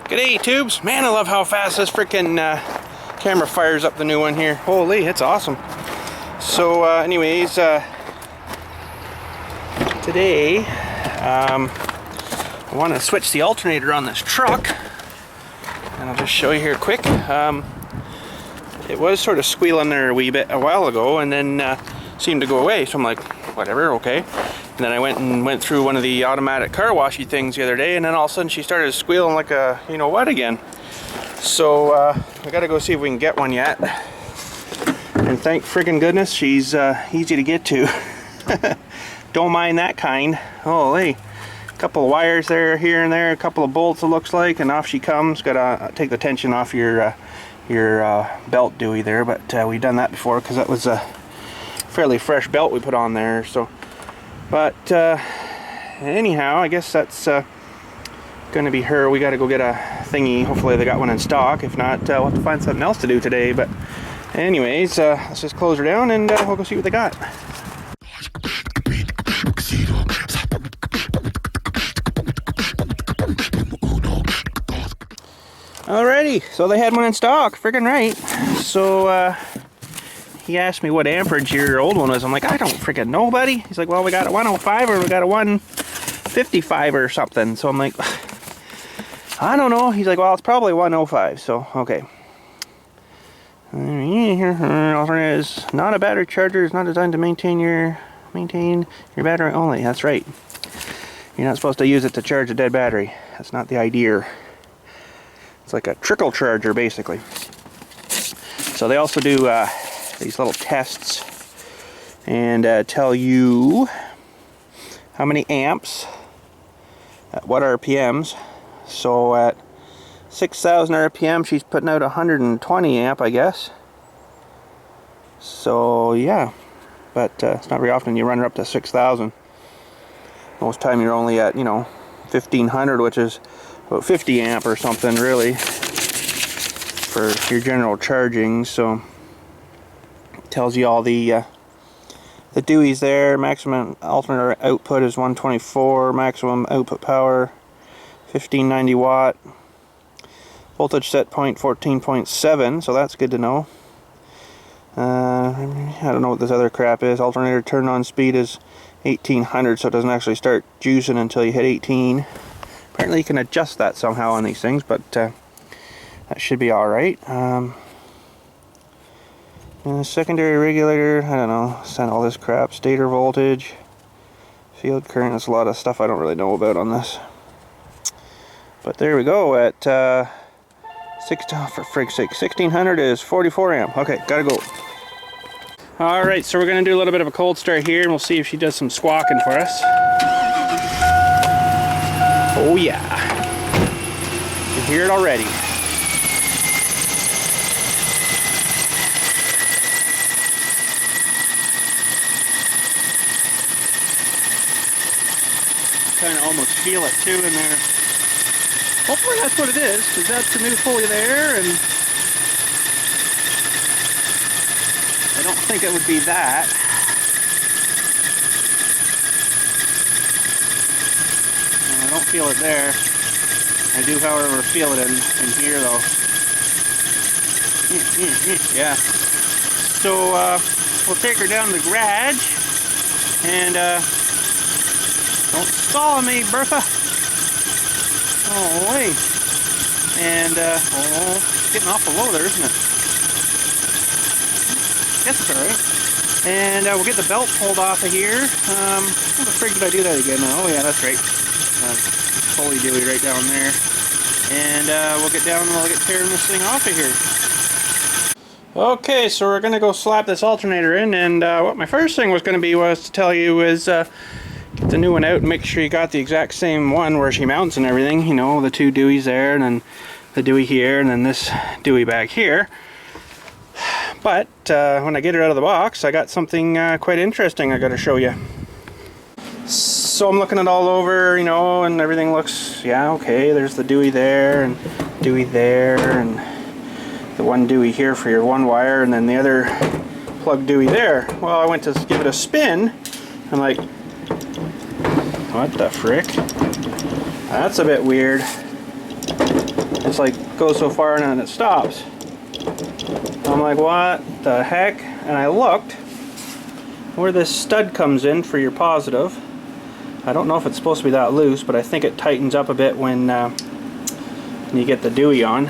G'day tubes! Man, I love how fast this freaking camera fires up the new one here. Holy, it's awesome. So anyways, today I want to switch the alternator on this truck, and I'll just show you here quick. It was sort of squealing there a wee bit a while ago, and then seemed to go away, so I'm like, whatever, okay. And then I went through one of the automatic car washy things the other day, and then all of a sudden she started squealing like a you know what again. So I gotta go see if we can get one yet. And thank friggin' goodness she's easy to get to. Don't mind that kind. Holy, a couple of wires there, here and there, a couple of bolts it looks like, and off she comes. Gotta take the tension off your belt dewey there, but we've done that before because that was a fairly fresh belt we put on there. So. But anyhow, I guess that's gonna be her. We gotta go get a thingy. Hopefully they got one in stock. If not, we'll have to find something else to do today. But anyways, let's just close her down and we'll go see what they got. Alrighty, so they had one in stock. Friggin' right. So he asked me what amperage your old one was. I'm like, I don't freaking know, buddy. He's like, well, we got a 105 or we got a 155 or something. So I'm like, I don't know. He's like, well, it's probably 105. So, okay. Alternator is not a battery charger. It's not designed to maintain your battery only. That's right. You're not supposed to use it to charge a dead battery. That's not the idea. It's like a trickle charger, basically. So they also do these little tests and tell you how many amps at what RPMs. So at 6,000 RPM she's putting out 120 amp, I guess. So yeah, but it's not very often you run her up to 6,000. Most time you're only at 1,500, which is about 50 amp or something really for your general charging. So tells you all the deweys there. Maximum alternator output is 124. Maximum output power 1590 watt. Voltage set point 14.7. So that's good to know. I don't know what this other crap is. Alternator turn on speed is 1800, so it doesn't actually start juicing until you hit 18. Apparently you can adjust that somehow on these things, but that should be all right. Secondary regulator, I don't know, send all this crap. Stator voltage, field current, there's a lot of stuff I don't really know about on this. But there we go, at for frig's sake, 1600 is 44 amp. Okay, gotta go. Alright, so we're gonna do a little bit of a cold start here and we'll see if she does some squawking for us. Oh yeah, you can hear it already. Kind of almost feel it too in there. Hopefully that's what it is, because that's the new pulley there, and I don't think it would be that. And I don't feel it there. I do, however, feel it in here though. Yeah. So we'll take her down to the garage and don't stall me, Bertha. Oh, wait. And, oh, it's getting awful low there, isn't it? Guess it's alright. And we'll get the belt pulled off of here. How the frig did I do that again? Oh, yeah, that's right. Pulley dewey right down there. And we'll get down and we'll get tearing this thing off of here. Okay, so we're going to go slap this alternator in. And what my first thing was going to be was to tell you is get the new one out and make sure you got the exact same one where she mounts and everything. You know, the two deweys there, and then the dewey here, and then this dewey back here. But when I get her out of the box, I got something quite interesting I got to show you. So I'm looking it all over, you know, and everything looks, yeah, okay. There's the dewey there, and dewey there, and the one dewey here for your one wire, and then the other plug dewey there. Well, I went to give it a spin. I'm like, what the frick? That's a bit weird. It's like goes so far and then it stops. I'm like, what the heck? And I looked where this stud comes in for your positive. I don't know if it's supposed to be that loose, but I think it tightens up a bit when you get the Dewey on.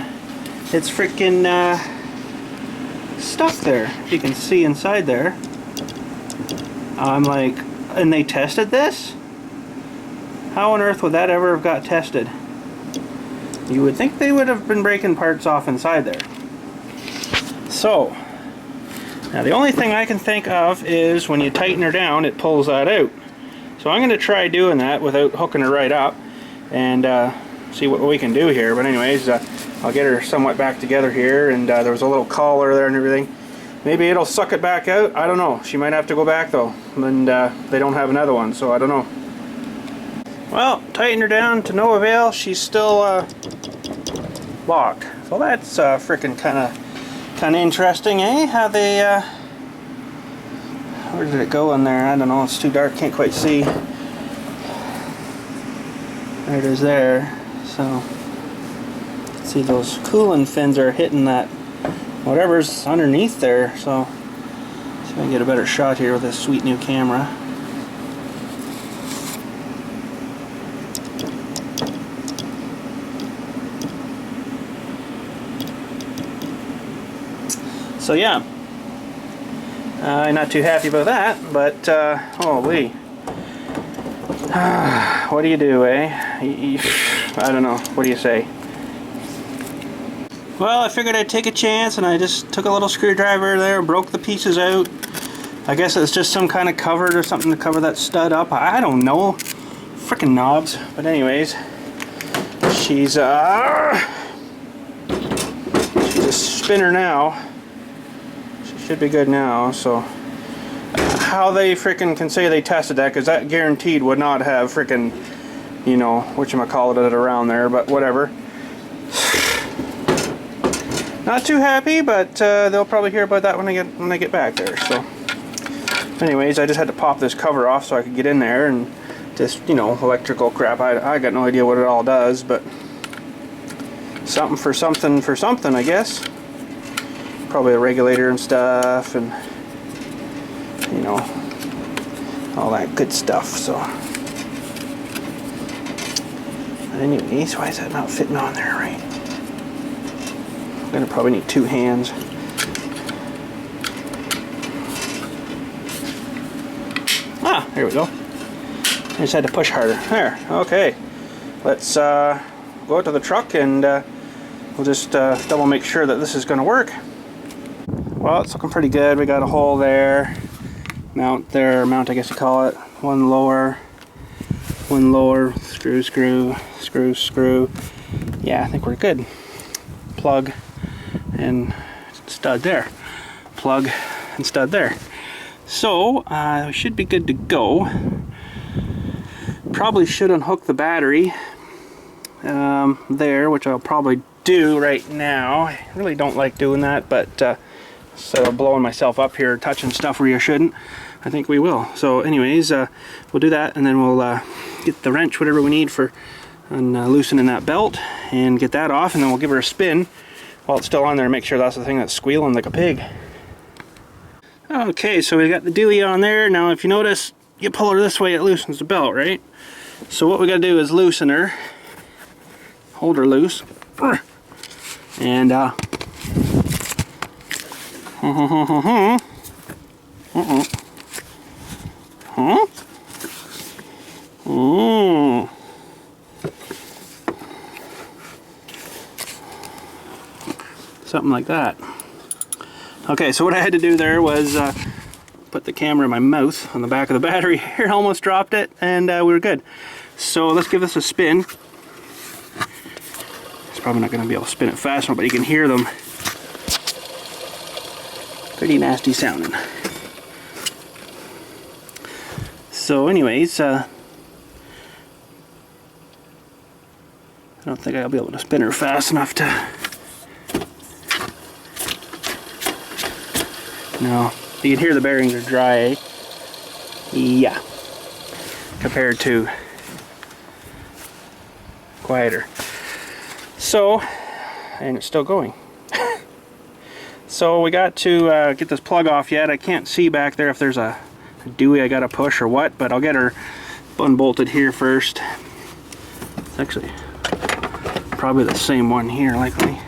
It's freaking stuck there. You can see inside there. I'm like, and they tested this? How on earth would that ever have got tested? You would think they would have been breaking parts off inside there. So, now the only thing I can think of is when you tighten her down, it pulls that out. So I'm going to try doing that without hooking her right up and see what we can do here. But anyways, I'll get her somewhat back together here, and there was a little collar there and everything. Maybe it'll suck it back out. I don't know. She might have to go back though, and they don't have another one, so I don't know. Well, tighten her down to no avail. She's still locked. So that's freaking kind of interesting, eh? How they where did it go in there? I don't know. It's too dark. Can't quite see. There it is there. So see, those cooling fins are hitting that whatever's underneath there. So see if I can get a better shot here with this sweet new camera. So yeah, I'm not too happy about that, but holy, what do you do, eh? I don't know. What do you say? Well, I figured I'd take a chance, and I just took a little screwdriver there, broke the pieces out. I guess it's just some kind of cover or something to cover that stud up. I don't know. Frickin' knobs. But anyways, she's a spinner now. Should be good now. So how they frickin' can say they tested that, because that guaranteed would not have frickin', you know, whatchamacallit it around there, but whatever. Not too happy, but they'll probably hear about that when I get back there. So anyways, I just had to pop this cover off so I could get in there, and just, you know, electrical crap. I got no idea what it all does, but something for something, I guess. Probably a regulator and stuff, and you know, all that good stuff. So but anyways, why is that not fitting on there right? I'm gonna probably need two hands. Ah, there we go. I just had to push harder. There, okay. Let's go out to the truck, and we'll just double make sure that this is gonna work. Well, it's looking pretty good. We got a hole there, mount there, mount I guess you call it. One lower, screw, screw, screw, screw. Yeah, I think we're good. Plug and stud there. Plug and stud there. So, we should be good to go. Probably should unhook the battery there, which I'll probably do right now. I really don't like doing that, but instead of blowing myself up here, touching stuff where you shouldn't, I think we will. So anyways, we'll do that, and then we'll get the wrench, whatever we need for loosening that belt, and get that off, and then we'll give her a spin while it's still on there, make sure that's the thing that's squealing like a pig. Okay, so we got the Dewey on there. Now if you notice, you pull her this way, it loosens the belt, right? So what we gotta do is loosen her, hold her loose, and something like that. Okay, so what I had to do there was put the camera in my mouth on the back of the battery here, almost dropped it, and we were good. So let's give this a spin. It's probably not going to be able to spin it fast enough, but you can hear them. Pretty nasty sounding. So anyways, I don't think I'll be able to spin her fast enough to... No, you can hear the bearings are dry, eh? Yeah. Compared to quieter. So, and it's still going. So we got to get this plug off yet. I can't see back there if there's a Dewey I gotta push or what, but I'll get her unbolted here first. It's actually probably the same one here, likely.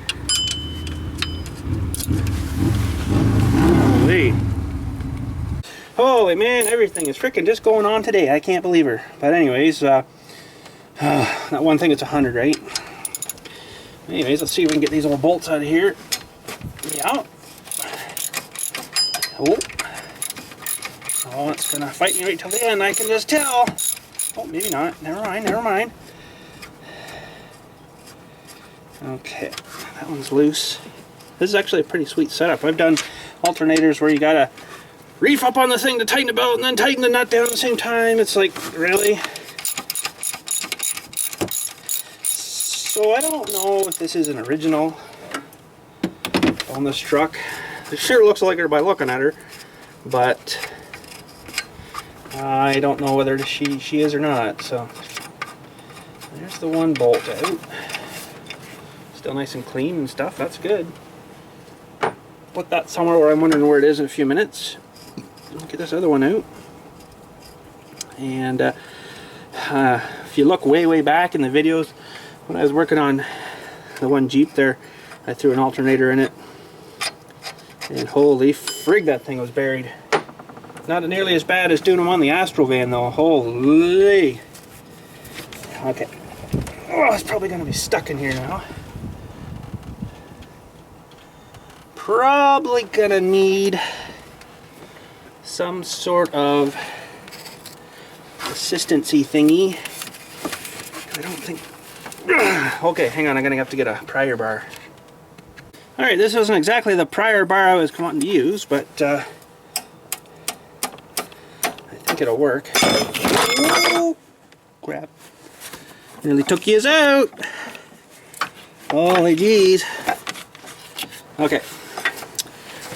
Holy man, everything is freaking just going on today. I can't believe her. But anyways, that one thing, it's 100, right? Anyways, let's see if we can get these little bolts out of here. Yeah. Oh, it's gonna fight me right till the end, I can just tell. Oh, maybe not. Never mind, never mind. Okay, that one's loose. This is actually a pretty sweet setup. I've done alternators where you gotta reef up on the thing to tighten the belt and then tighten the nut down at the same time. It's like, really? So I don't know if this is an original on this truck. It sure looks like her by looking at her, but I don't know whether she is or not. So there's the one bolt out. Still nice and clean and stuff. That's good. Put that somewhere where I'm wondering where it is in a few minutes. Get this other one out. And if you look way back in the videos, when I was working on the one Jeep there, I threw an alternator in it. And holy frig, that thing was buried. Not nearly as bad as doing them on the Astro van though. Holy. Okay. Oh, it's probably going to be stuck in here now. Probably going to need some sort of assistancy thingy. I don't think... Okay, hang on, I'm going to have to get a prior bar. Alright, this wasn't exactly the prior bar I was wanting to use, but I think it'll work. Oh, crap. Nearly took yous out. Holy jeez. Okay.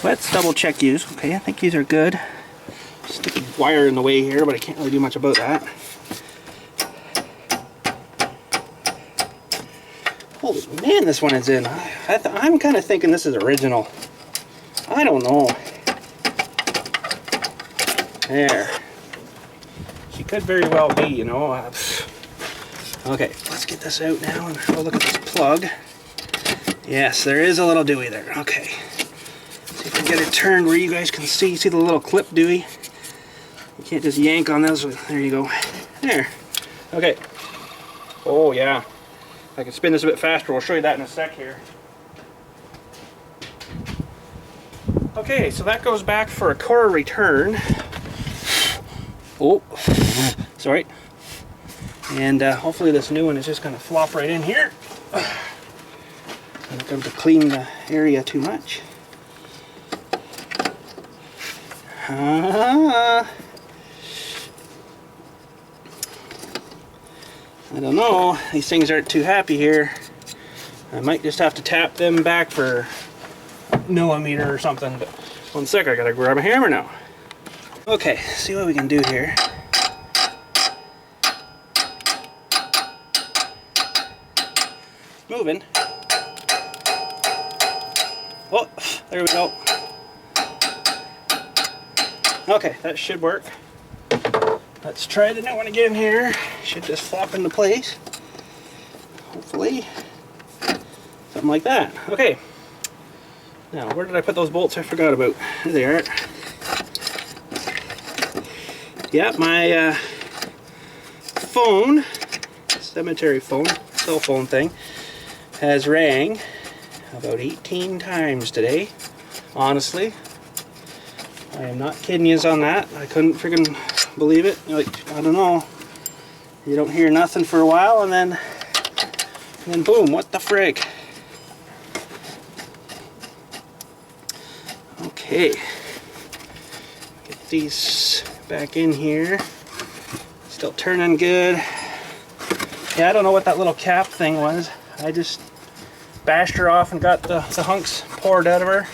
Let's double check yous. Okay, I think these are good. Stick a wire in the way here, but I can't really do much about that. Holy man, this one is in. I'm kind of thinking this is original. I don't know. There. She could very well be, you know. Okay, let's get this out now and we'll look at this plug. Yes, there is a little Dewey there. Okay. See if I can get it turned where you guys can see. See the little clip Dewey? You can't just yank on this. There you go. There. Okay. Oh yeah. If I can spin this a bit faster, we'll show you that in a sec here. Okay, so that goes back for a core return. Oh, sorry. And hopefully this new one is just going to flop right in here. I'm not going to clean the area too much. I don't know, these things aren't too happy here. I might just have to tap them back for a millimeter or something, but one sec, I gotta grab a hammer now. Okay, see what we can do here. Moving. Oh, there we go. Okay, that should work. Let's try the new one again here. Should just flop into place. Hopefully. Something like that. Okay. Now, where did I put those bolts I forgot about? There they are. Yeah, my phone, cemetery phone, cell phone thing, has rang about 18 times today. Honestly. I am not kidding you on that. I couldn't freaking believe it. Like, I don't know. You don't hear nothing for a while and then boom, what the frick? Okay. Get these back in here. Still turning good. Yeah, I don't know what that little cap thing was. I just bashed her off and got the hunks poured out of her.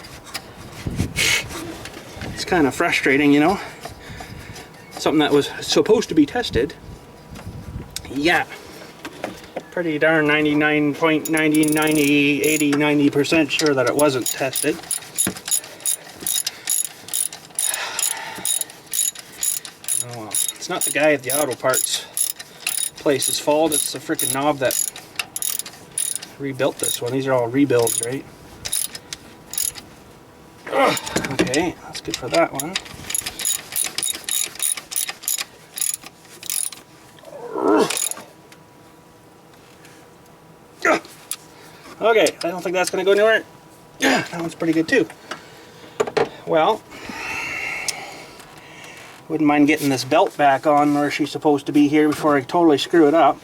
It's kind of frustrating, you know. Something that was supposed to be tested. Yeah. pretty darn 90% sure that it wasn't tested. Oh well, it's not the guy at the auto parts place's fault, it's the freaking knob that rebuilt this one. These are all rebuilds, right? Okay, that's good for that one. Okay, I don't think that's going to go anywhere. That one's pretty good too. Well, wouldn't mind getting this belt back on where she's supposed to be here before I totally screw it up.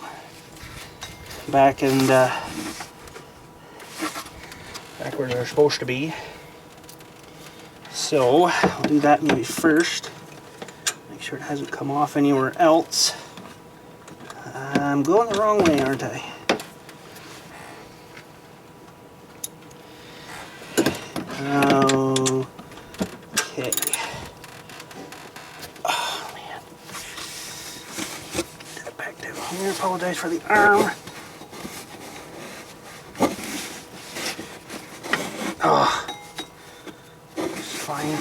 Back where they're supposed to be. So, I'll do that maybe first. Make sure it hasn't come off anywhere else. I'm going the wrong way, aren't I? Okay. Oh man. Get it back down here. Apologize for the arm. Oh. It's fine.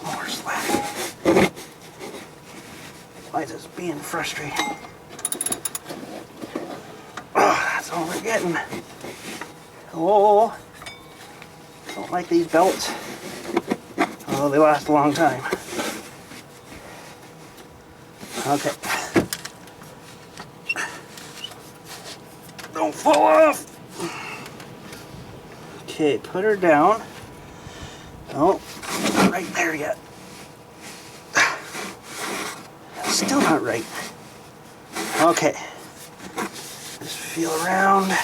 More slack. Why is this being frustrating? That's all we're getting. Oh, don't like these belts. Although they last a long time. Okay. Don't fall off. Okay, put her down. Oh, not right there yet. Still not right. Okay. Just feel around. I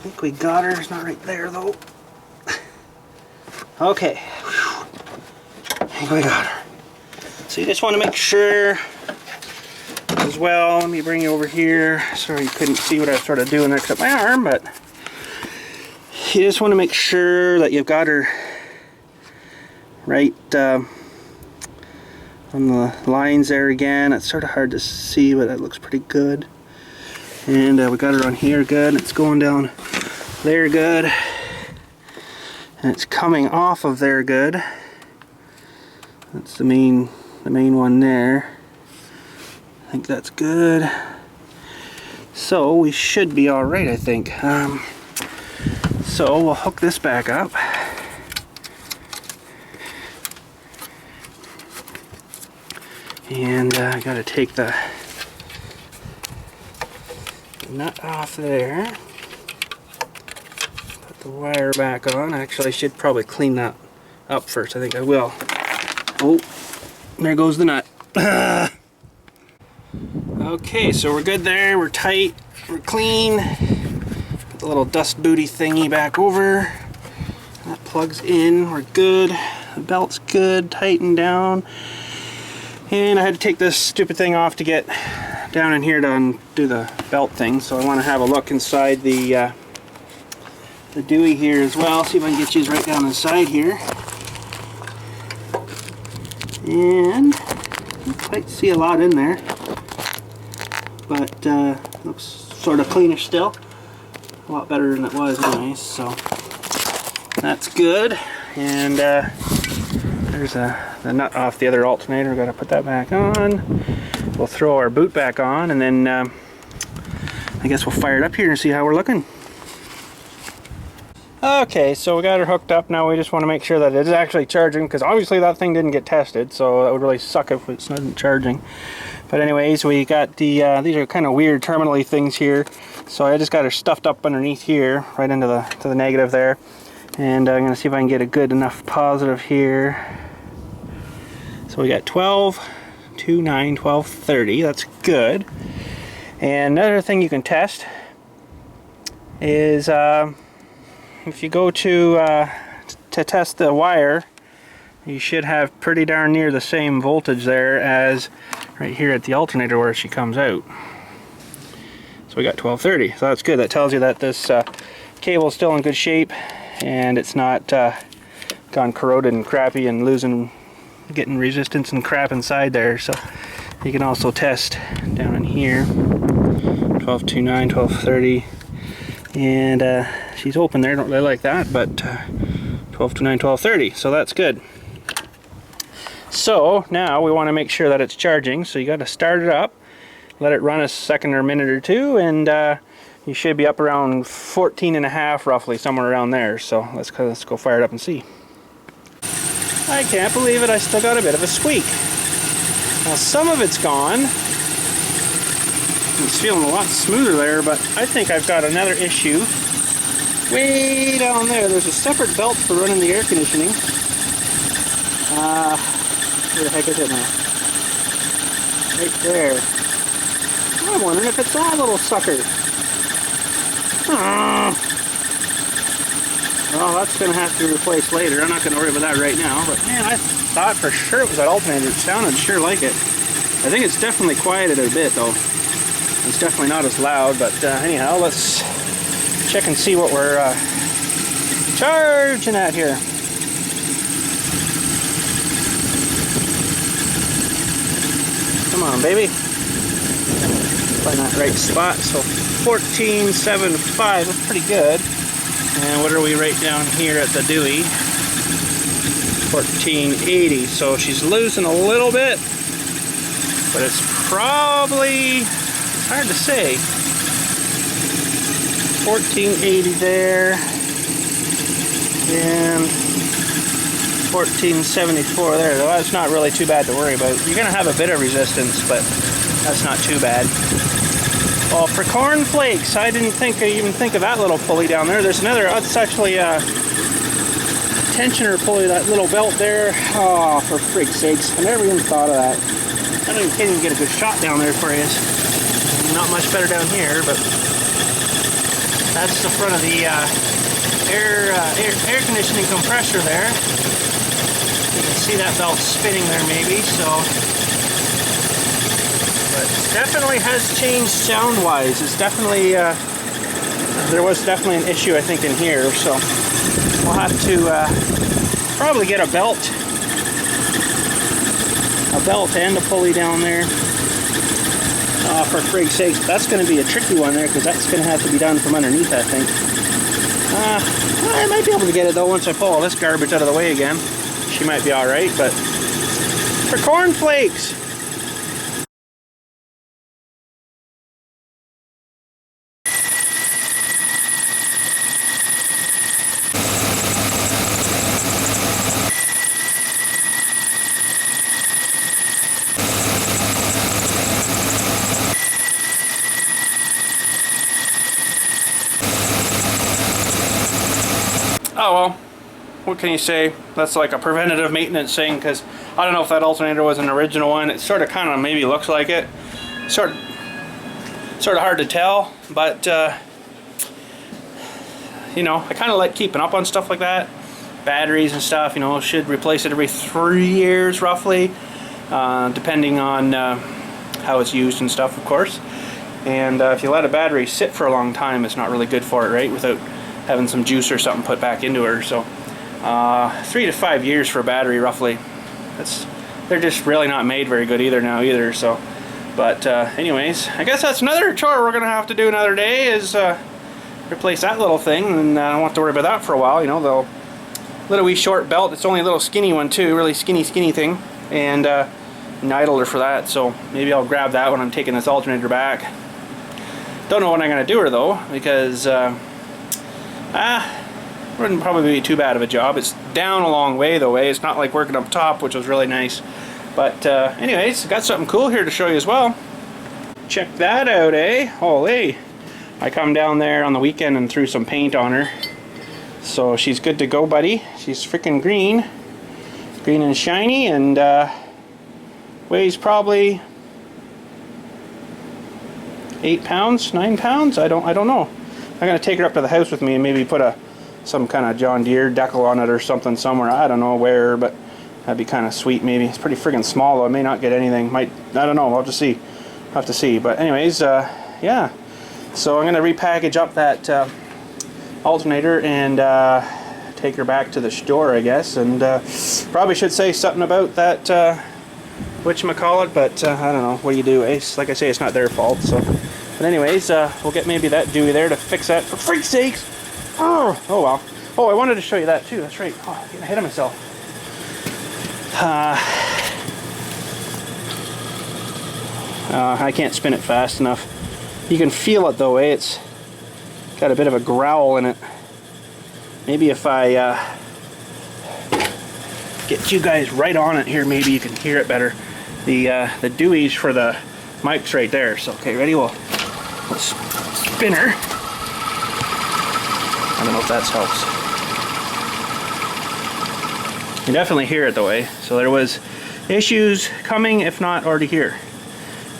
think we got her. It's not right there though. Okay. I think we got her. So you just want to make sure as well. Let me bring you over here. Sorry you couldn't see what I was sort of doing except my arm, but you just want to make sure that you've got her right on the lines there again. It's sort of hard to see, but that looks pretty good. And we got her on here good. It's going down there good. And it's coming off of there good. That's the main one there. I think that's good. So we should be all right, I think. So we'll hook this back up. And I gotta take the nut off there. Put the wire back on. Actually, I should probably clean that up first. I think I will. Oh, there goes the nut. Okay, so we're good there. We're tight. We're clean. Put the little dust booty thingy back over. That plugs in. We're good. The belt's good. Tightened down. And I had to take this stupid thing off to get down in here to undo the belt thing. So I want to have a look inside the Dewey here as well. See if I can get you right down inside here. And I can't quite see a lot in there, but looks sort of cleaner still. A lot better than it was anyways. So that's good. And there's the nut off the other alternator. We've got to put that back on. We'll throw our boot back on, and then I guess we'll fire it up here and see how we're looking. Okay, so we got her hooked up. Now we just want to make sure that it is actually charging, because obviously that thing didn't get tested, so that would really suck if it's not charging. But anyways, we got the these are kind of weird terminal-y things here, so I just got her stuffed up underneath here, right into the negative there. And I'm going to see if I can get a good enough positive here. So we got 12, 2, 9, 12, 30. That's good. And another thing you can test is if you go to test the wire, you should have pretty darn near the same voltage there as right here at the alternator where she comes out. So we got 1230. So that's good. That tells you that this cable is still in good shape and it's not gone corroded and crappy and getting resistance and crap inside there. So You can also test down in here, 1229, 1230, and she's open there. Don't really like that, but 1229, 1230, so that's good. So now we want to make sure that it's charging, so you got to start it up, let it run a second or a minute or two, and you should be up around 14.5 roughly, somewhere around there. So let's go fire it up and see. I can't believe it, I still got a bit of a squeak. Now some of it's gone. It's feeling a lot smoother there, but I think I've got another issue. Way down there, there's a separate belt for running the air conditioning. Where the heck is it now? Right there. I'm wondering if it's that little sucker. Well, that's going to have to be replaced later. I'm not going to worry about that right now. But man, I thought for sure it was that alternator. It sounded sure like it. I think it's definitely quieted a bit though. It's definitely not as loud. But anyhow, let's check and see what we're charging at here. Come on, baby. Find that right spot. So 14.75. That's pretty good. And what are we right down here at the Dewey? 1480. So she's losing a little bit, but it's probably, it's hard to say. 1480 there, and 1474 there. Though that's not really too bad to worry about. You're gonna have a bit of resistance, but that's not too bad. Well, for corn flakes, I didn't even think of that little pulley down there. There's another, it's actually a tensioner pulley, that little belt there. Oh, for frig's sakes, I never even thought of that. I can't even get a good shot down there for you. Not much better down here, but that's the front of the air conditioning compressor there. You can see that belt spinning there maybe, so. But it definitely has changed sound-wise. It's definitely, there was definitely an issue I think in here, so we'll have to probably get a belt and a pulley down there. For frig's sakes, that's going to be a tricky one there, because that's going to have to be done from underneath, I think. I might be able to get it though once I pull all this garbage out of the way again. She might be alright, but for corn flakes! Oh well, what can you say? That's like a preventative maintenance thing, because I don't know if that alternator was an original one. It sort of kind of maybe looks like it. Sort of hard to tell, but you know, I kind of like keeping up on stuff like that. Batteries and stuff, you know, should replace it every 3 years roughly, depending on how it's used and stuff, of course. And if you let a battery sit for a long time, it's not really good for it, right? Without having some juice or something put back into her. So 3 to 5 years for a battery roughly. They're just really not made very good either now either. So, but anyways, I guess that's another chore we're gonna have to do another day, is replace that little thing, and I don't have to worry about that for a while. You know, the little wee short belt. It's only a little skinny one too, really skinny thing, and an idler for that. So maybe I'll grab that when I'm taking this alternator back. Don't know when I'm gonna do her though, because wouldn't probably be too bad of a job. It's down a long way though, it's not like working up top, which was really nice. But anyways, got something cool here to show you as well. Check that out, eh? Holy! I come down there on the weekend and threw some paint on her. So she's good to go, buddy. She's freaking green and shiny, and weighs probably 8 pounds, 9 pounds. I don't know. I'm gonna take her up to the house with me and maybe put some kind of John Deere decal on it or something somewhere. I don't know where, but that'd be kind of sweet. Maybe it's pretty friggin' small though. I may not get anything. I don't know. I'll just see. I'll have to see. But anyways, yeah. So I'm gonna repackage up that alternator and take her back to the store, I guess. And probably should say something about that whatchamacallit, but I don't know, what do you do? It's, like I say, it's not their fault, so. But anyways, we'll get maybe that Dewey there to fix that, for freak's sakes! Oh well. Oh, I wanted to show you that too, that's right. Oh, I'm getting ahead of myself. I can't spin it fast enough. You can feel it though, eh? It's got a bit of a growl in it. Maybe if I get you guys right on it here, maybe you can hear it better. The Dewey's for the mic's right there. So okay, ready? We'll spinner. I don't know if that helps. You can definitely hear it though, eh? So there was issues coming, if not already here,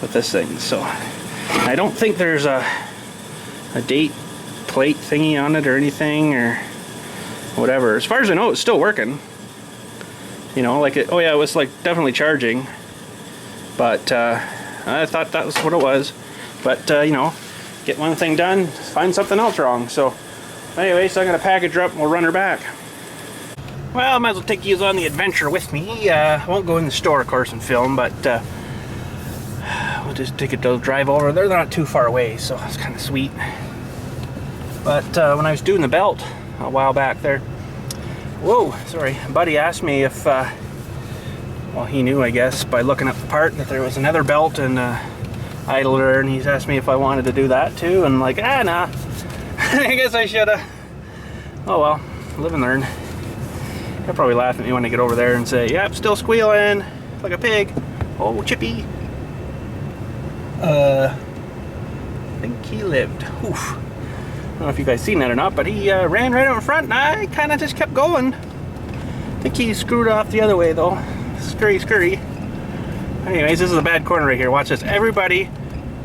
with this thing. So I don't think there's a date plate thingy on it or anything or whatever. As far as I know, it's still working. You know, like it. Oh yeah, it was like definitely charging. But I thought that was what it was. But you know, get one thing done, find something else wrong. So anyway, so I'm gonna package her up and we'll run her back. Well, I might as well take you on the adventure with me. I won't go in the store, of course, and film, but we'll just take a drive over. They're not too far away, so it's kind of sweet. But when I was doing the belt a while back there, whoa, sorry, a buddy asked me if, well, he knew, I guess, by looking up the part that there was another belt and idler, and he's asked me if I wanted to do that too, and I'm like, nah, I guess I should've. Oh well, live and learn. He'll probably laugh at me when I get over there and say, yep, still squealing like a pig. Oh, Chippy. I think he lived. Oof. I don't know if you guys seen that or not, but he ran right out in front and I kind of just kept going. I think he screwed off the other way though. Scurry, scurry. Anyways, this is a bad corner right here. Watch this. Everybody.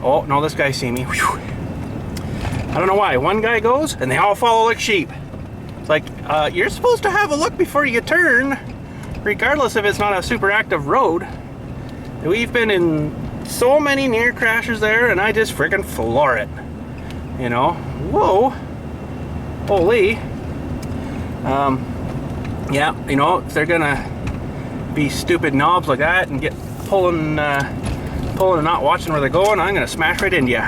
Oh, no, this guy see me. Whew. I don't know why. One guy goes and they all follow like sheep. It's like, you're supposed to have a look before you turn, regardless if it's not a super active road. We've been in so many near crashes there, and I just freaking floor it. You know? Whoa. Holy. Yeah, you know, if they're gonna be stupid knobs like that and get pulling and not watching where they're going, I'm gonna smash right into you.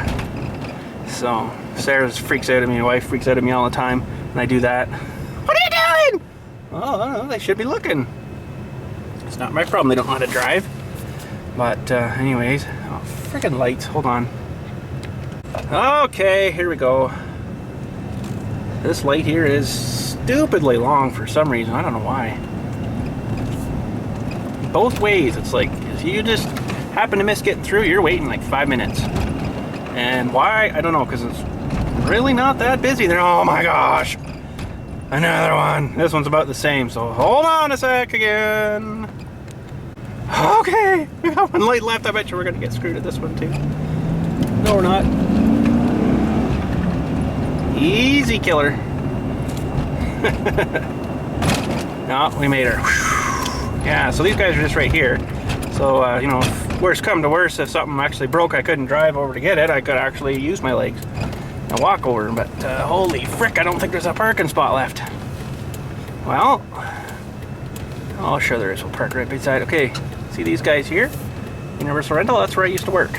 So, Sarah freaks out at me, my wife freaks out at me all the time. And I do that. What are you doing? Oh, I don't know, they should be looking. It's not my problem, they don't know how to drive. But anyways, oh, freaking lights, hold on. Okay, here we go. This light here is stupidly long for some reason, I don't know why. Both ways, it's like, if you just happen to miss getting through, you're waiting like 5 minutes. And why? I don't know, because it's really not that busy there. Oh my gosh. Another one. This one's about the same, so hold on a sec again. Okay, we got one light left. I bet you we're gonna get screwed at this one too. No, we're not. Easy killer. No, we made her. Yeah, so these guys are just right here. So, you know, if worse come to worse, if something actually broke, I couldn't drive over to get it. I could actually use my legs and walk over, but holy frick, I don't think there's a parking spot left. Well, oh sure there is. We'll park right beside. Okay, see these guys here? Universal Rental, that's where I used to work.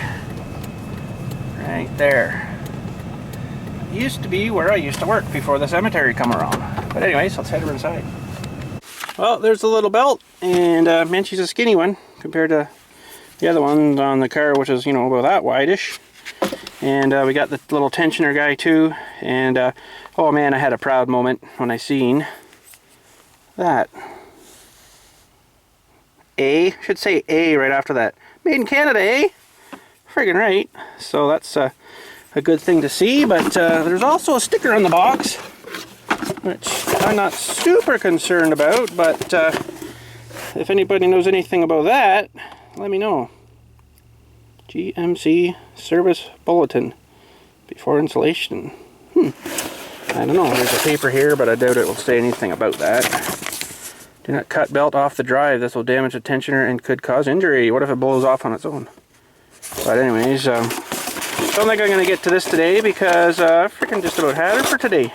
Right there. Used to be where I used to work before the cemetery come around. But anyways, let's head over inside. Well, there's the little belt, and man, she's a skinny one compared to the other one on the car, which is, you know, about that wide-ish. And we got the little tensioner guy too, and oh man, I had a proud moment when I seen that. Should say A right after that. Made in Canada, eh? Friggin' right. So that's a good thing to see, but there's also a sticker on the box, which I'm not super concerned about, but if anybody knows anything about that, let me know. GMC Service Bulletin before installation. I don't know, there's a paper here, but I doubt it will say anything about that. Do not cut belt off the drive. This will damage the tensioner and could cause injury. What if it blows off on its own? But anyways, don't think I'm going to get to this today because I freaking just about had her for today.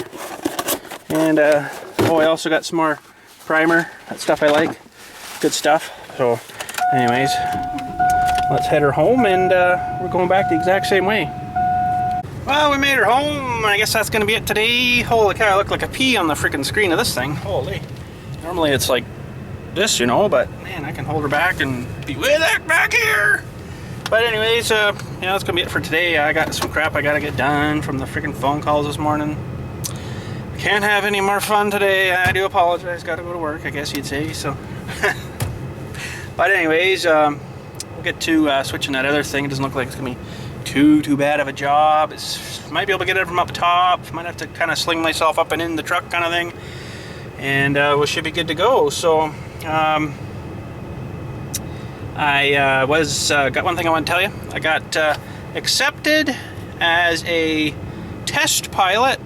And, oh, I also got some more primer. That stuff I like. Good stuff. So, anyways, let's head her home, and we're going back the exact same way. Well, we made her home, and I guess that's going to be it today. Holy cow, I look like a pea on the freaking screen of this thing. Holy. Normally it's like this, you know, but man, I can hold her back and be way back here. But anyways, yeah, that's going to be it for today. I got some crap I got to get done from the freaking phone calls this morning. Can't have any more fun today. I do apologize. Got to go to work, I guess you'd say, so. But anyways, we'll get to switching that other thing. It doesn't look like it's going to be too bad of a job. Might be able to get it from up top. Might have to kind of sling myself up and in the truck kind of thing, and we should be good to go. So I got one thing I want to tell you. I got accepted as a test pilot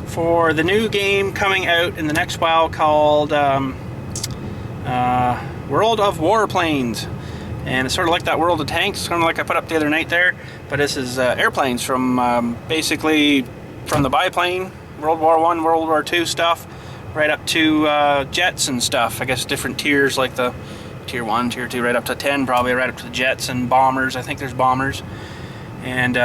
for the new game coming out in the next while called World of Warplanes. And it's sort of like that World of Tanks, kind of like I put up the other night there. But this is airplanes from basically from the biplane, World War I, World War II stuff, right up to jets and stuff. I guess different tiers, like the tier 1, tier 2, right up to 10 probably, right up to the jets and bombers. I think there's bombers. And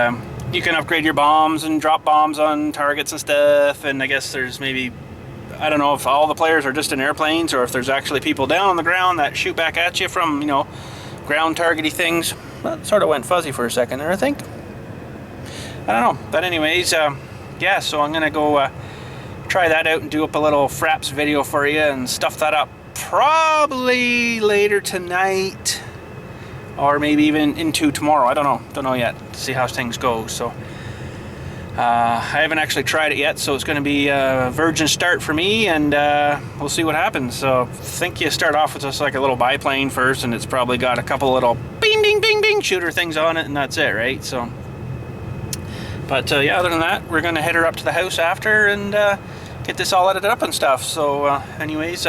you can upgrade your bombs and drop bombs on targets and stuff. And I guess there's maybe, I don't know if all the players are just in airplanes or if there's actually people down on the ground that shoot back at you from, you know, ground targety things. That sort of went fuzzy for a second there, I think. I don't know, but anyways, yeah, so I'm gonna go try that out and do up a little fraps video for you and stuff that up probably later tonight or maybe even into tomorrow. I don't know yet, to see how things go. So I haven't actually tried it yet, so it's going to be a virgin start for me, and we'll see what happens. So I think you start off with just like a little biplane first, and it's probably got a couple little bing, bing, bing, bing shooter things on it, and that's it, right? So, but yeah, other than that, we're going to head her up to the house after and get this all edited up and stuff. So anyways,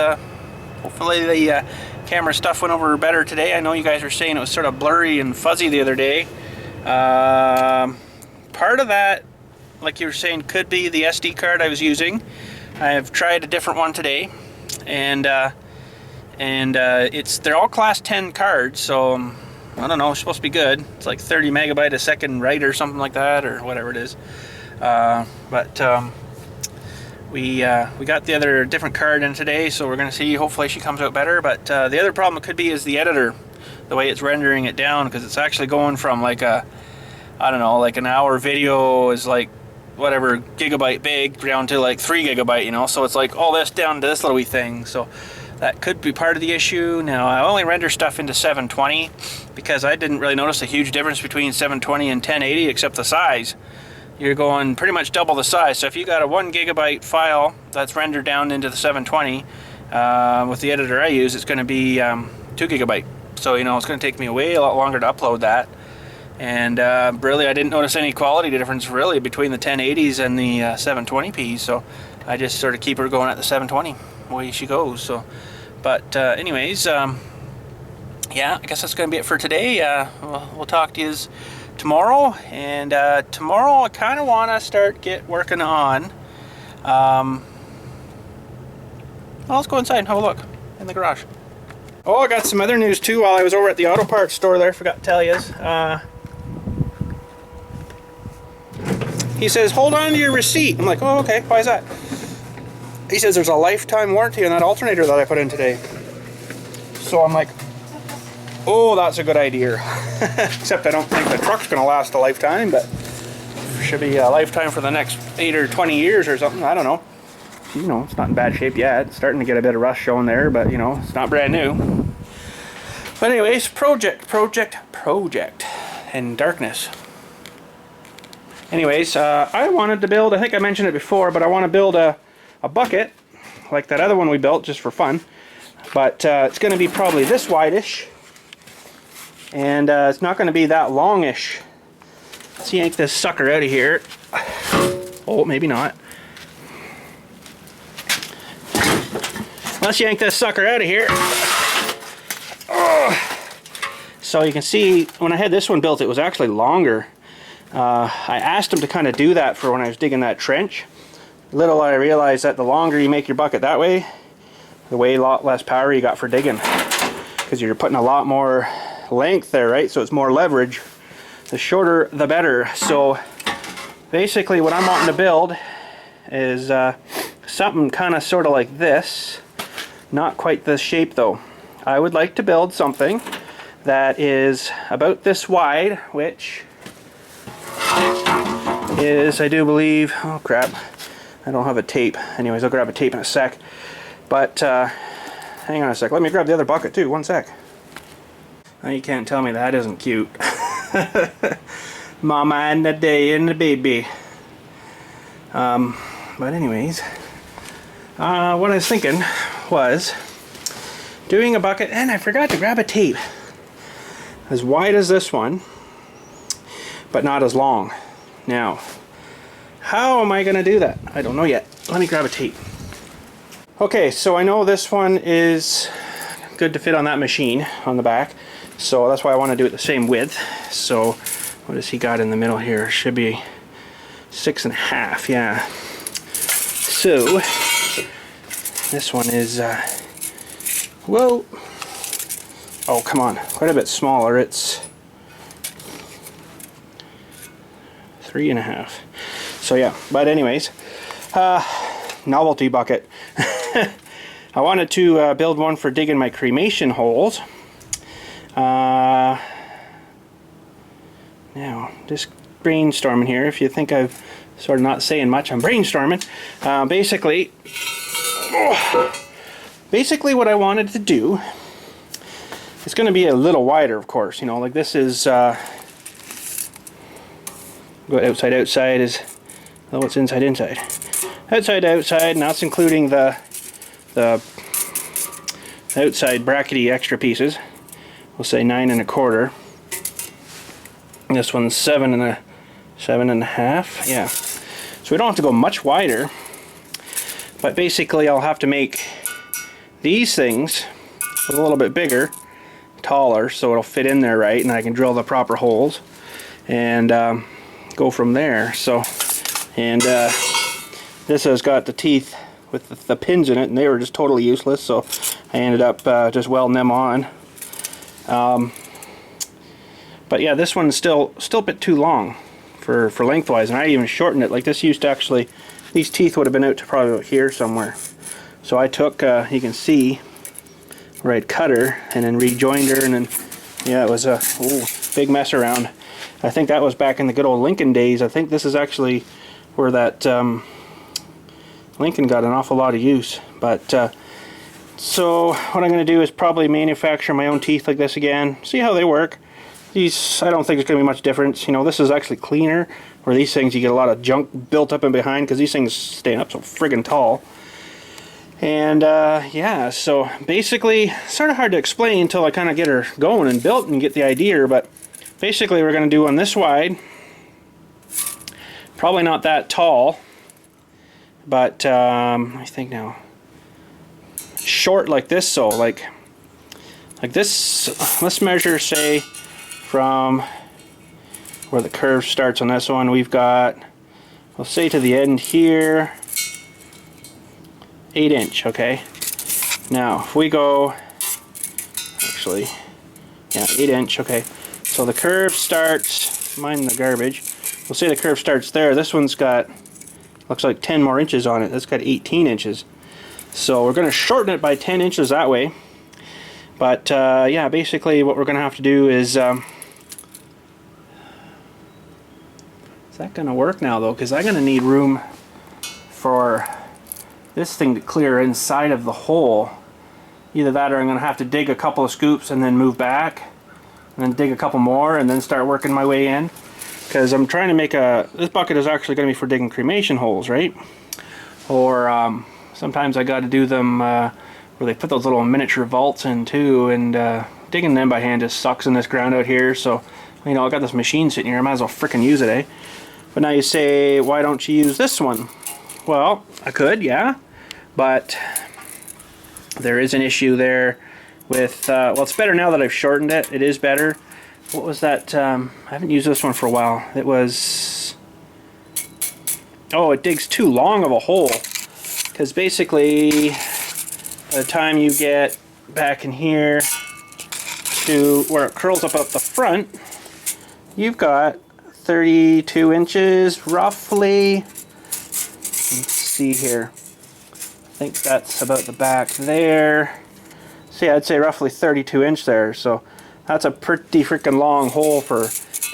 hopefully the camera stuff went over better today. I know you guys were saying it was sort of blurry and fuzzy the other day. Part of that, like you were saying, could be the SD card I was using. I've tried a different one today, and they're all class 10 cards, so I don't know, it's supposed to be good. It's like 30 megabyte a second write or something like that, or whatever it is. But we got the other different card in today, so we're going to see. Hopefully she comes out better. But the other problem it could be is the editor, the way it's rendering it down, because it's actually going from like a, I don't know, like an hour video is like whatever gigabyte big down to like 3 gigabyte, you know, so it's like all this down to this little wee thing. So that could be part of the issue. Now I only render stuff into 720 because I didn't really notice a huge difference between 720 and 1080 except the size. You're going pretty much double the size. So if you got a 1 gigabyte file that's rendered down into the 720 with the editor I use, it's going to be 2 gigabyte. So you know, it's going to take me a lot longer to upload that. And really, I didn't notice any quality difference really between the 1080s and the 720p. So I just sort of keep her going at the 720 way she goes. So, but anyways, yeah, I guess that's going to be it for today. We'll talk to you tomorrow. And tomorrow, I kind of want to start working on. Well, let's go inside and have a look in the garage. Oh, I got some other news too while I was over at the auto parts store there. Forgot to tell you. He says, hold on to your receipt. I'm like, oh, okay, why is that? He says there's a lifetime warranty on that alternator that I put in today. So I'm like, oh, that's a good idea. Except I don't think the truck's going to last a lifetime, but it should be a lifetime for the next 8 or 20 years or something. I don't know. You know, it's not in bad shape yet. It's starting to get a bit of rust showing there, but you know, it's not brand new. But anyways, project, and darkness. Anyways, I wanted to build, I think I mentioned it before, but I want to build a bucket, like that other one we built, just for fun. But it's going to be probably this wide-ish, and it's not going to be that long-ish. Let's yank this sucker out of here. Oh, maybe not. Let's yank this sucker out of here. Oh. So you can see, when I had this one built, it was actually longer. I asked him to kind of do that for when I was digging that trench. Little I realized that the longer you make your bucket that way, the way a lot less power you got for digging, because you're putting a lot more length there, right? So it's more leverage. The shorter, the better. So basically what I'm wanting to build is something kind of sort of like this. Not quite this shape though. I would like to build something that is about this wide, which is, I do believe, oh crap, I don't have a tape. Anyways, I'll grab a tape in a sec. But hang on a sec, let me grab the other bucket too, one sec. Now you can't tell me that isn't cute. Mama and the day and the baby. But anyways, what I was thinking was doing a bucket, and I forgot to grab a tape. As wide as this one, but not as long. Now, how am I going to do that? I don't know yet. Let me grab a tape. Okay, so I know this one is good to fit on that machine on the back, so that's why I want to do it the same width. So what has he got in the middle here? Should be 6.5, yeah. So this one is whoa, oh come on, quite a bit smaller. It's 3.5. So yeah, but anyways, novelty bucket. I wanted to build one for digging my cremation holes. Now, just brainstorming here. If you think I've sort of not saying much, I'm brainstorming. Basically what I wanted to do, it's going to be a little wider, of course. You know, like this is go outside outside is, oh, it's inside inside. Outside outside, and that's including the outside brackety extra pieces. We'll say 9.25. This one's 7.5. Yeah. So we don't have to go much wider, but basically I'll have to make these things a little bit bigger, taller, so it'll fit in there right, and I can drill the proper holes and go from there. So, and this has got the teeth with the pins in it, and they were just totally useless, so I ended up just welding them on. But yeah, this one's still a bit too long for lengthwise, and I even shortened it. Like this used to actually, these teeth would have been out to probably about here somewhere. So I took, you can see where I'd cut her and then rejoined her, and then yeah, it was a big mess around. I think that was back in the good old Lincoln days. I think this is actually where that Lincoln got an awful lot of use. But so what I'm going to do is probably manufacture my own teeth like this again, see how they work. These, I don't think there's going to be much difference. You know, this is actually cleaner, where these things you get a lot of junk built up in behind because these things stand up so friggin' tall. And yeah, so basically, sort of hard to explain until I kind of get her going and built and get the idea, but basically we're going to do one this wide, probably not that tall, but I think now, short like this, so like this, let's measure, say, from where the curve starts on this one, we've got, we'll say to the end here, 8 inch, okay? Now, if we go, actually, yeah, 8 inch, okay? So the curve starts, mind the garbage, we'll say the curve starts there. This one's got, looks like 10 more inches on it. That's got 18 inches. So we're going to shorten it by 10 inches that way. But yeah, basically what we're going to have to do is that going to work now though? Because I'm going to need room for this thing to clear inside of the hole. Either that or I'm going to have to dig a couple of scoops and then move back, and then dig a couple more and then start working my way in. Because I'm trying to make this bucket is actually going to be for digging cremation holes, right? Or sometimes I got to do them where they put those little miniature vaults in too, and digging them by hand just sucks in this ground out here. So, you know, I got this machine sitting here, I might as well frickin' use it, eh? But now you say, why don't you use this one? Well, I could, yeah, but there is an issue there with, well, it's better now that I've shortened it. It is better. What was that? I haven't used this one for a while. It was, oh, it digs too long of a hole, because basically by the time you get back in here, it's to where it curls up out the front, you've got 32 inches roughly. Let's see here. I think that's about the back there. See, I'd say roughly 32 inch there. So that's a pretty freaking long hole for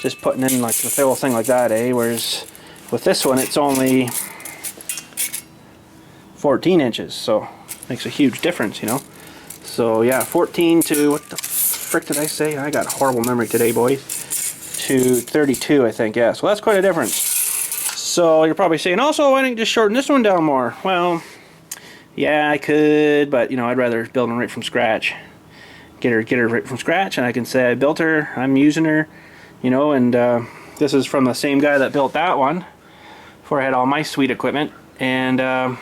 just putting in like the little thing like that, eh? Whereas with this one, it's only 14 inches. So makes a huge difference, you know. So yeah, 14 to, what the frick did I say? I got horrible memory today, boys. To 32, I think, yeah. So that's quite a difference. So you're probably saying, also, why don't you just shorten this one down more? Well, yeah, I could, but you know, I'd rather build one right from scratch. Get her right from scratch, and I can say I built her, I'm using her, you know, and this is from the same guy that built that one before I had all my sweet equipment. And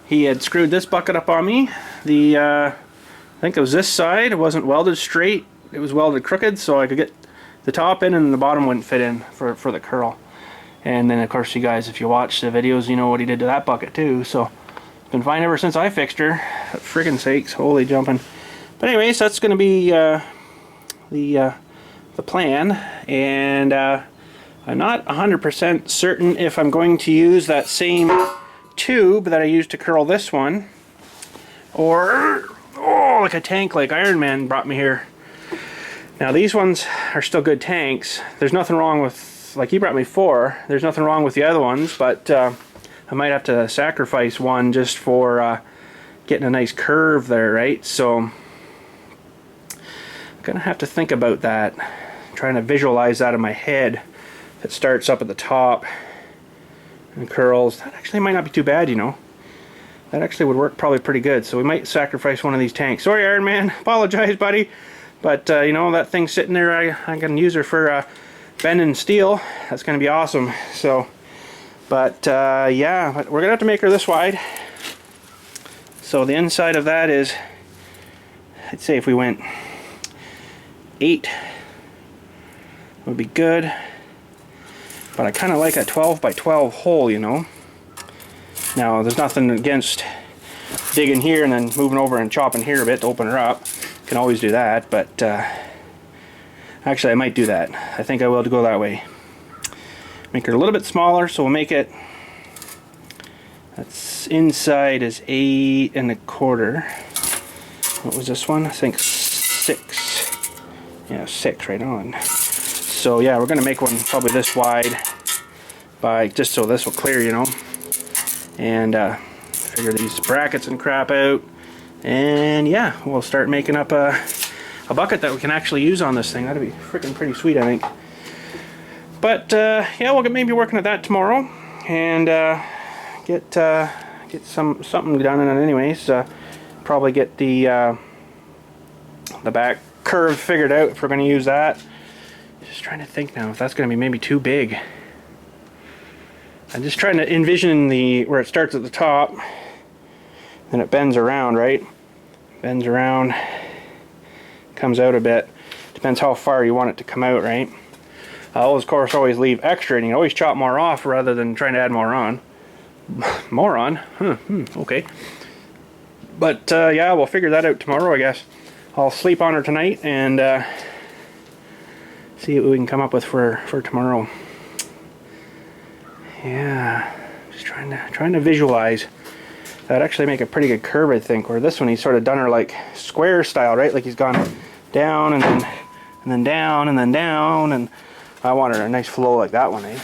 he had screwed this bucket up on me. I think it was this side. It wasn't welded straight. It was welded crooked, so I could get the top in and the bottom wouldn't fit in for the curl. And then of course, you guys, if you watch the videos, you know what he did to that bucket too. So it's been fine ever since I fixed her. For friggin' sakes, holy jumping. But anyways, that's going to be the plan. And I'm not 100% certain if I'm going to use that same tube that I used to curl this one, or like a tank like Iron Man brought me here. Now these ones are still good tanks. There's nothing wrong with, like he brought me 4, there's nothing wrong with the other ones, but I might have to sacrifice one just for getting a nice curve there, right? So I'm gonna have to think about that, trying to visualize that in my head. If it starts up at the top and curls, that actually might not be too bad, you know. That actually would work probably pretty good. So we might sacrifice one of these tanks. Sorry, Iron Man. Apologize, buddy. But, you know, that thing's sitting there. I'm going to use her for bending steel. That's going to be awesome. So, but, yeah. But we're going to have to make her this wide. So the inside of that is, I'd say if we went 8, would be good. But I kind of like a 12 by 12 hole, you know. Now, there's nothing against digging here and then moving over and chopping here a bit to open her up. Can always do that, but actually I might do that. I think I will go that way. Make her a little bit smaller, so we'll make it, that's inside is 8 1/4. What was this one? I think 6. Yeah, 6 right on. So yeah, we're gonna make one probably this wide, by just so this will clear, you know. And figure these brackets and crap out, and yeah, we'll start making up a bucket that we can actually use on this thing. That'd be freaking pretty sweet, I think. But yeah, we'll maybe working at that tomorrow, and get something done in it anyways. Probably get the back curve figured out if we're going to use that. Just trying to think now if that's going to be maybe too big. I'm just trying to envision where it starts at the top, then it bends around, right? Bends around, comes out a bit. Depends how far you want it to come out, right? I'll, of course, always leave extra, and you can always chop more off rather than trying to add more on. More on? Okay. But, yeah, we'll figure that out tomorrow, I guess. I'll sleep on her tonight and see what we can come up with for tomorrow. Yeah, just trying to visualize. That'd actually make a pretty good curve, I think. Where this one, he's sort of done her like square style, right? Like he's gone down and then down and then down, and I wanted a nice flow like that one, eh?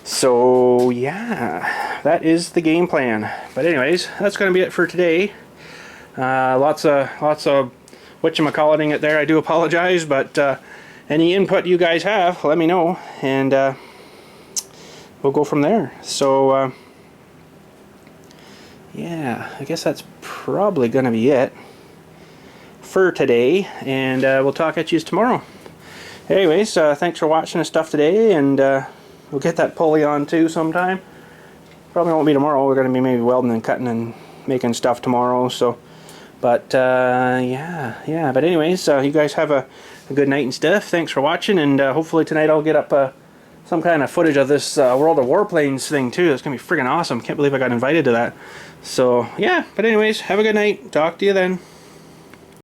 So yeah, that is the game plan. But anyways, that's going to be it for today. Lots of whatchamacalliting it there. I do apologize, but any input you guys have, let me know, and we'll go from there. So yeah, I guess that's probably gonna be it for today, and we'll talk at you tomorrow. Anyways, thanks for watching the stuff today, and we'll get that pulley on too sometime. Probably won't be tomorrow. We're gonna be maybe welding and cutting and making stuff tomorrow. So, but yeah. But anyways, you guys have a good night and stuff. Thanks for watching, and hopefully tonight I'll get up some kind of footage of this World of Warplanes thing too. It's gonna be friggin' awesome. Can't believe I got invited to that. So yeah, but anyways, have a good night. Talk to you then.